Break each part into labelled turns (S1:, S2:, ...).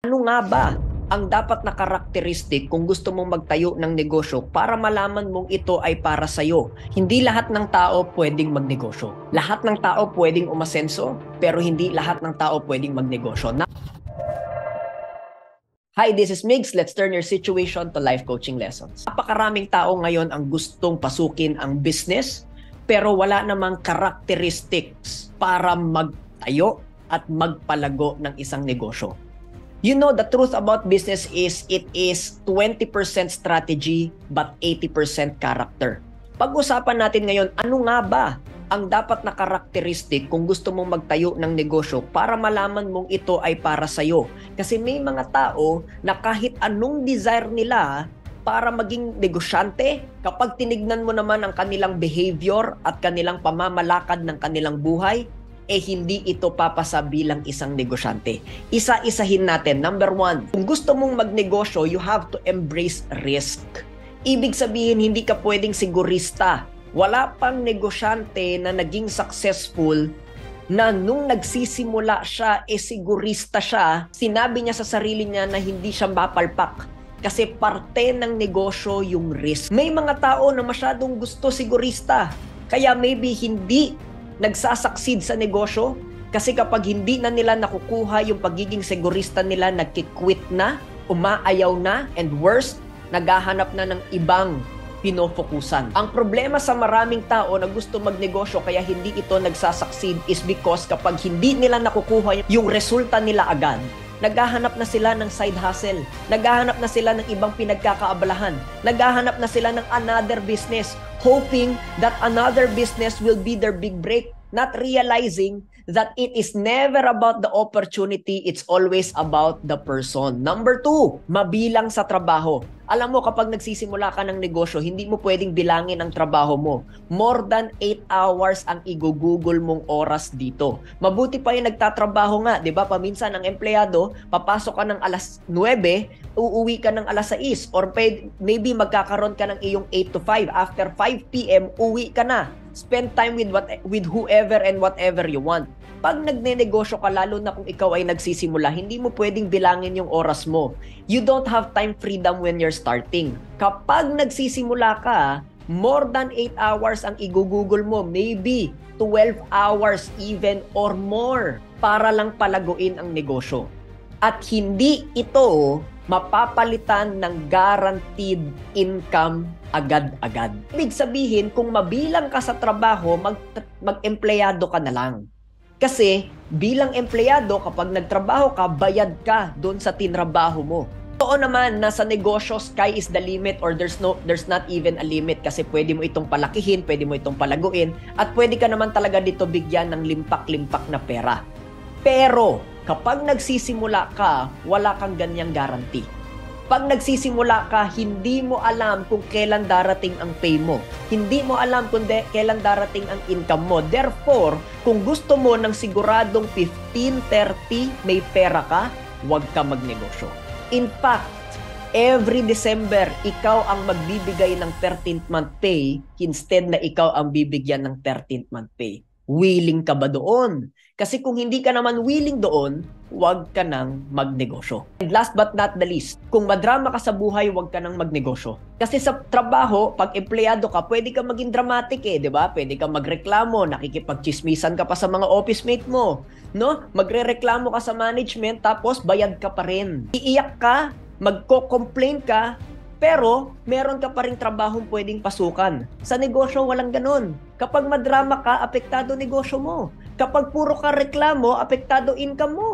S1: Ano nga ba ang dapat na karakteristik kung gusto mong magtayo ng negosyo para malaman mong ito ay para sa'yo? Hindi lahat ng tao pwedeng magnegosyo. Lahat ng tao pwedeng umasenso, pero hindi lahat ng tao pwedeng magnegosyo. Hi, this is Migs. Let's turn your situation to life coaching lessons. Napakaraming tao ngayon ang gustong pasukin ang business, pero wala namang characteristics para magtayo at magpalago ng isang negosyo. You know, the truth about business is it is 20% strategy but 80% character. Pag-usapan natin ngayon, ano nga ba ang dapat na karakteristik kung gusto mong magtayo ng negosyo para malaman mong ito ay para sa'yo. Kasi may mga tao na kahit anong desire nila para maging negosyante, kapag tinignan mo naman ang kanilang behavior at kanilang pamamalakad ng kanilang buhay, hindi ito papasa bilang isang negosyante. Isa-isahin natin. Number 1, kung gusto mong magnegosyo, you have to embrace risk. Ibig sabihin, hindi ka pwedeng sigurista. Wala pang negosyante na naging successful na nung nagsisimula siya, sigurista siya, sinabi niya sa sarili niya na hindi siya mapalpak. Kasi parte ng negosyo yung risk. May mga tao na masyadong gusto sigurista. Kaya maybe hindi nagsasucceed sa negosyo kasi kapag hindi na nila nakukuha yung pagiging segurista nila, nagkikwit na, umaayaw na, and worst, naghahanap na ng ibang pinofokusan. Ang problema sa maraming tao na gusto magnegosyo kaya hindi ito nagsasucceed is because kapag hindi nila nakukuha yung resulta nila agad, naghahanap na sila ng side hustle, naghahanap na sila ng ibang pinagkakaabalahan, naghahanap na sila ng another business, hoping that another business will be their big break, not realizing that it is never about the opportunity, it's always about the person. Number 2, mabilang sa trabaho. Alam mo, kapag nagsisimula ka ng negosyo, hindi mo pwedeng bilangin ang trabaho mo. More than 8 hours ang igugugol mong oras dito. Mabuti pa yung nagtatrabaho nga, di ba? Paminsan ang empleyado, papasok ka ng alas 9, uuwi ka ng alas 6, or maybe magkakaroon ka ng iyong 8 to 5. After 5 p.m., uwi ka na. Spend time with whoever and whatever you want. Pag nagnenegosyo ka, lalo na kung ikaw ay nagsisimula, hindi mo pwedeng bilangin yung oras mo. You don't have time freedom when you're starting. Kapag nagsisimula ka, more than 8 hours ang igugugol mo, maybe 12 hours even or more para lang palaguin ang negosyo. At hindi ito mapapalitan ng guaranteed income agad-agad. Ibig sabihin, kung mabilang ka sa trabaho, mag-empleyado ka na lang. Kasi bilang empleyado, kapag nagtrabaho ka, bayad ka doon sa tinrabaho mo. Totoo naman na sa negosyo, sky is the limit or there's not even a limit kasi pwede mo itong palakihin, pwede mo itong palaguin, at pwede ka naman talaga dito bigyan ng limpak-limpak na pera. Pero kapag nagsisimula ka, wala kang ganyang guarantee. Pag nagsisimula ka, hindi mo alam kung kailan darating ang pay mo. Hindi mo alam kung kailan darating ang income mo. Therefore, kung gusto mo ng siguradong 15-30 may pera ka, huwag ka magnegosyo. In fact, every December, ikaw ang magbibigay ng 13th month pay instead na ikaw ang bibigyan ng 13th month pay. Willing ka ba doon? Kasi kung hindi ka naman willing doon, huwag ka nang magnegosyo. And last but not the least, kung madrama ka sa buhay, huwag ka nang magnegosyo. Kasi sa trabaho, pag empleyado ka, pwede ka maging dramatic di ba? Pwede ka magreklamo, nakikipagchismisan ka pa sa mga office mate mo, no? Magrereklamo ka sa management, tapos bayad ka pa rin. Iiyak ka, magko-complain ka, pero meron ka pa ring trabahong pwedeng pasukan. Sa negosyo, walang ganun. Kapag madrama ka, apektado negosyo mo. Kapag puro ka reklamo, apektado income mo.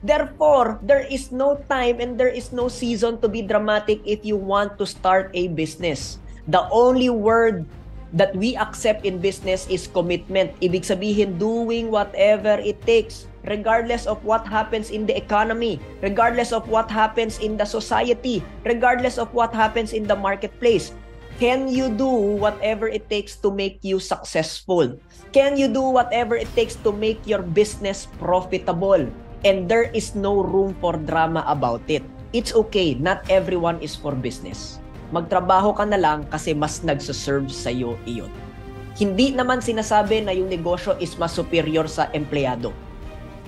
S1: Therefore, there is no time and there is no season to be dramatic if you want to start a business. The only word that we accept in business is commitment. Ibig sabihin, doing whatever it takes, regardless of what happens in the economy, regardless of what happens in the society, regardless of what happens in the marketplace. Can you do whatever it takes to make you successful? Can you do whatever it takes to make your business profitable? And there is no room for drama about it. It's okay, not everyone is for business. Magtrabaho ka na lang kasi mas nagsaserve sa'yo iyon. Hindi naman sinasabi na yung negosyo is mas superior sa empleyado.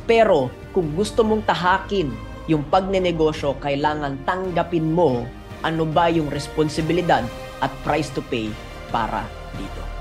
S1: Pero kung gusto mong tahakin yung pagnenegosyo, kailangan tanggapin mo ano ba yung responsibilidad at price to pay para dito.